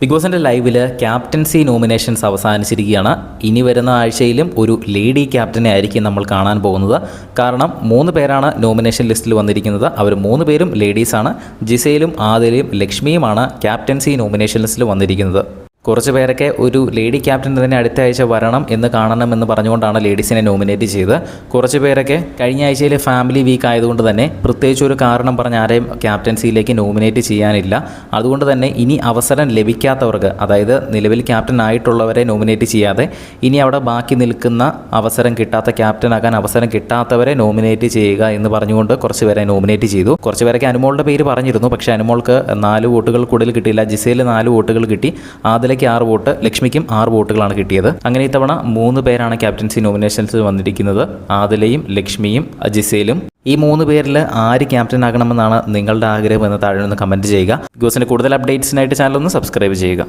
Big ബോസിൻ്റെ ലൈവിൽ captaincy nominations അവസാനിച്ചിരിക്കുകയാണ്. ഇനി വരുന്ന ആഴ്ചയിലും ഒരു ലേഡി ക്യാപ്റ്റനെ ആയിരിക്കും നമ്മൾ കാണാൻ പോകുന്നത്. കാരണം 3 പേരാണ് നോമിനേഷൻ ലിസ്റ്റിൽ വന്നിരിക്കുന്നത്. അവർ 3 പേരും ലേഡീസാണ്. ജിസയിലും ആദിലയും ലക്ഷ്മിയുമാണ് ക്യാപ്റ്റൻസി നോമിനേഷൻ ലിസ്റ്റിൽ വന്നിരിക്കുന്നത്. കുറച്ച് പേരൊക്കെ ഒരു ലേഡി ക്യാപ്റ്റൻ തന്നെ അടുത്ത ആഴ്ച വരണം എന്ന് കാണണമെന്ന് പറഞ്ഞുകൊണ്ടാണ് ലേഡീസിനെ നോമിനേറ്റ് ചെയ്ത്. കുറച്ച് പേരൊക്കെ കഴിഞ്ഞ ആഴ്ചയിൽ ഫാമിലി വീക്ക് ആയതുകൊണ്ട് തന്നെ പ്രത്യേകിച്ച് ഒരു കാരണം പറഞ്ഞ് ആരെയും ക്യാപ്റ്റൻസിയിലേക്ക് നോമിനേറ്റ് ചെയ്യാനില്ല. അതുകൊണ്ട് തന്നെ ഇനി അവസരം ലഭിക്കാത്തവർക്ക്, അതായത് നിലവിൽ ക്യാപ്റ്റൻ ആയിട്ടുള്ളവരെ നോമിനേറ്റ് ചെയ്യാതെ ഇനി അവിടെ ബാക്കി നിൽക്കുന്ന അവസരം കിട്ടാത്ത, ക്യാപ്റ്റനാകാൻ അവസരം കിട്ടാത്തവരെ നോമിനേറ്റ് ചെയ്യുക എന്ന് പറഞ്ഞുകൊണ്ട് കുറച്ച് പേരെ നോമിനേറ്റ് ചെയ്തു. കുറച്ച് പേരൊക്കെ അനുമോളുടെ പേര് പറഞ്ഞിരുന്നു. പക്ഷേ അനുമോൾക്ക് 4 വോട്ടുകൾ കൂടുതൽ കിട്ടിയില്ല. ജിസയിൽ 4 വോട്ടുകൾ കിട്ടി. ആദില 6 വോട്ട്, ലക്ഷ്മിക്കും 6 വോട്ടുകളാണ് കിട്ടിയത്. അങ്ങനെ ഇത്തവണ 3 പേരാണ് ക്യാപ്റ്റൻസി നോമിനേഷൻസിൽ വന്നിരിക്കുന്നത്. ആദിലയും ലക്ഷ്മിയും ജിസയിലും. ഈ 3 പേരിൽ ആര് ക്യാപ്റ്റൻ ആകണമെന്നാണ് നിങ്ങളുടെ ആഗ്രഹം എന്ന് താഴെ നിന്ന് കമൻറ്റ് ചെയ്യുക. ബിഗ് ബോസിൻ്റെ കൂടുതൽ അപ്ഡേറ്റ്സിനായിട്ട് ചാനൽ ഒന്ന് സബ്സ്ക്രൈബ് ചെയ്യുക.